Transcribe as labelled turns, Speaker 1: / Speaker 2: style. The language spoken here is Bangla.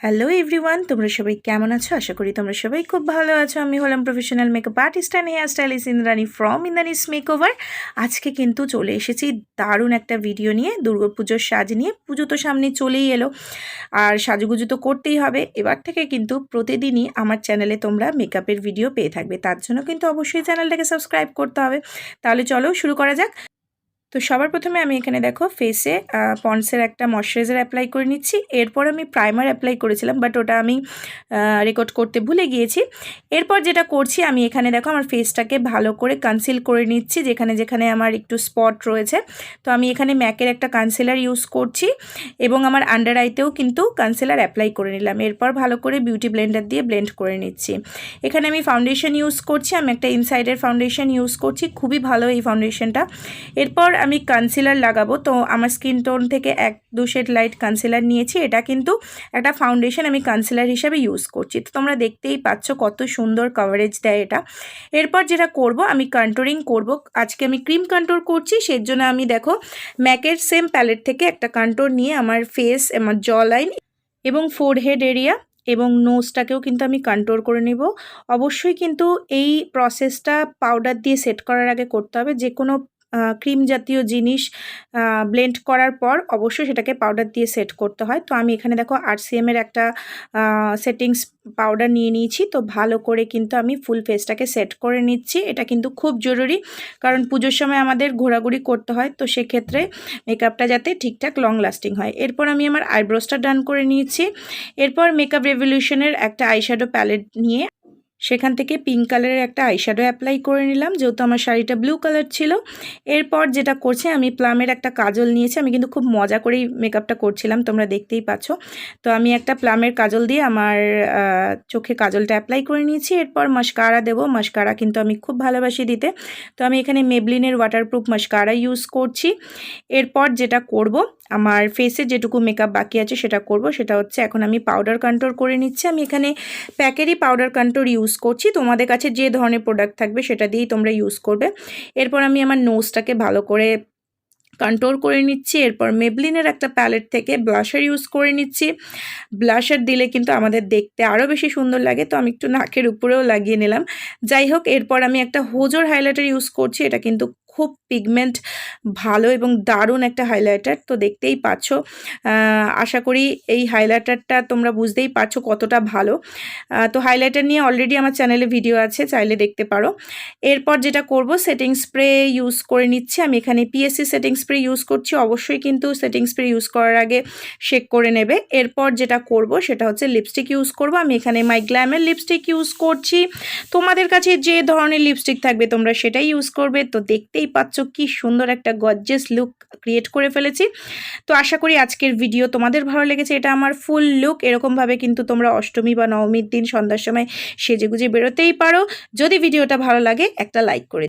Speaker 1: হ্যালো এভরিওয়ান, তোমরা সবাই কেমন আছো? আশা করি তোমরা সবাই খুব ভালো আছো। আমি হলাম professional makeup artist and hair stylist Indrani from Indrani's makeover. আজকে কিন্তু চলে এসেছি দারুণ একটা ভিডিও নিয়ে, দুর্গা পুজোর সাজ নিয়ে। পুজো তো সামনে চলেই এলো, আর সাজুগুজু তো করতেই হবে। এবার থেকে কিন্তু প্রতিদিনই আমার চ্যানেলে তোমরা মেকআপের ভিডিও পেয়ে থাকবে। তার জন্য কিন্তু অবশ্যই চ্যানেলটাকে সাবস্ক্রাইব করতে হবে। তাহলে চলো শুরু করা যাক। তো সবার প্রথমে আমি এখানে দেখো ফেসে পন্ডসের একটা ময়শ্চারাইজার অ্যাপ্লাই করে নিচ্ছি। এরপর আমি প্রাইমার অ্যাপ্লাই করেছিলাম, বাট ওটা আমি রেকর্ড করতে ভুলে গিয়েছি। এরপর যেটা করছি, আমি এখানে দেখো আমার ফেসটাকে ভালো করে কনসিল করে নিচ্ছি যেখানে যেখানে আমার একটু স্পট রয়েছে। তো আমি এখানে ম্যাকের একটা কনসিলার ইউজ করছি এবং আমার আন্ডার আইতেও কিন্তু কনসিলার অ্যাপ্লাই করে নিলাম। এরপর ভালো করে বিউটি ব্লেন্ডার দিয়ে ব্লেন্ড করে নিচ্ছি। এখানে আমি ফাউন্ডেশন ইউজ করছি, আমি একটা ইনসাইডের ফাউন্ডেশন ইউজ করছি, খুবই ভালো এই ফাউন্ডেশনটা। এরপর আমি কনসিলার লাগাবো। তো আমার স্কিন টোন থেকে 1-2 শেড লাইট কনসিলার নিয়েছি। এটা কিন্তু একটা ফাউন্ডেশন আমি কনসিলার হিসাবে ইউজ করছি। তো তোমরা দেখতেই পাচ্ছ কত সুন্দর কভারেজ দেয় এটা। এরপর যেটা করব, আমি কন্ট্যুরিং করব। আজকে আমি ক্রিম কন্ট্যুর করছি, সেই জন্য আমি দেখো ম্যাকের সেম প্যালেট থেকে একটা কন্ট্যুর নিয়ে আমার ফেস, আমার জ লাইন এবং ফোরহেড এরিয়া এবং নোজটাকেও কিন্তু আমি কন্ট্যুর করে নেব। অবশ্যই কিন্তু এই প্রসেসটা পাউডার দিয়ে সেট করার আগে করতে হবে। যে কোনো ক্রিম জাতীয় জিনিস ব্লেন্ড করার পর অবশ্যই সেটাকে পাউডার দিয়ে সেট করতে হয়। তো আমি এখানে দেখো RCM এর একটা সেটিংস পাউডার নিয়ে নিয়েছি। তো ভালো করে কিন্তু আমি ফুল ফেসটাকে সেট করে নিচ্ছি। এটা কিন্তু খুব জরুরি, কারণ পুজোর সময় আমাদের ঘোরাঘুরি করতে হয়। তো সেক্ষেত্রে মেকআপটা যাতে ঠিকঠাক লং লাস্টিং হয়। এরপর আমি আমার আইব্রোসটা ডান করে নিয়েছি। এরপর মেকআপ রেভলিউশনের একটা আইশ্যাডো প্যালেট নিয়ে সেখান থেকে পিঙ্ক কালারের একটা আইশ্যাডো অ্যাপ্লাই করে নিলাম, যেহেতু আমার শাড়িটা ব্লু কালার ছিল। এরপর যেটা করছি, আমি প্লামের একটা কাজল নিয়েছি। আমি কিন্তু খুব মজা করেই মেকআপটা করছিলাম, তোমরা দেখতেই পাচ্ছ। তো আমি একটা প্লামের কাজল দিয়ে আমার চোখে কাজলটা অ্যাপ্লাই করে নিয়েছি। এরপর মাস্কারা দেবো। মাস্কারা কিন্তু আমি খুব ভালোবাসি দিতে। তো আমি এখানে মেবলিনের ওয়াটারপ্রুফ মাস্কারা ইউজ করছি। এরপর যেটা করব, আমার ফেসে যেটুকু মেকআপ বাকি আছে সেটা করব। সেটা হচ্ছে এখন আমি পাউডার কন্ট্যুর করে নিচ্ছি। আমি এখানে প্যাকেরই পাউডার কন্ট্যুর ইউজ করছি। তোমাদের কাছে যে ধরনের প্রোডাক্ট থাকবে সেটা দিয়েই তোমরা ইউজ করবে। এরপর আমি আমার নোজটাকে ভালো করে কন্ট্যুর করে নিচ্ছি। এরপর মেবলিনের একটা প্যালেট থেকে ব্লাশার ইউজ করে নিচ্ছি। ব্লাশার দিলে কিন্তু আমাদের দেখতে আরও বেশি সুন্দর লাগে। তো আমি একটু নাকের উপরেও লাগিয়ে নিলাম। যাই হোক, এরপর আমি একটা হোজোর হাইলাইটার ইউজ করছি। এটা কিন্তু খুব পিগমেন্ট ভালো এবং দারুণ একটা হাইলাইটার। তো দেখতেই পাচ্ছ, আশা করি এই হাইলাইটারটা তোমরা বুঝতেই পারছো কতটা ভালো। তো হাইলাইটার নিয়ে অলরেডি আমার চ্যানেলে ভিডিও আছে, চাইলে দেখতে পারো। এরপর যেটা করব, সেটিং স্প্রে ইউজ করে নিচ্ছি। আমি এখানে PSC সেটিং স্প্রে ইউজ করছি। অবশ্যই কিন্তু সেটিং স্প্রে ইউজ করার আগে শেক করে নেবে। এরপর যেটা করব সেটা হচ্ছে লিপস্টিক ইউজ করব। আমি এখানে মাই গ্ল্যামের লিপস্টিক ইউজ করছি। তোমাদের কাছে যে ধরনের লিপস্টিক থাকবে তোমরা সেটাই ইউজ করবে। তো দেখতেই পাচ্ছ কি সুন্দর একটা গর্জিয়াস লুক ক্রিয়েট করে ফেলেছি। তো আশা করি আজকের ভিডিও তোমাদের ভালো লেগেছে। এটা আমার ফুল লুক। এরকমভাবে কিন্তু তোমরা অষ্টমী বা নবমীর দিন সন্ধ্যার সময় সেজেগুজে বেরোতেই পারো। যদি ভিডিওটা ভালো লাগে একটা লাইক করে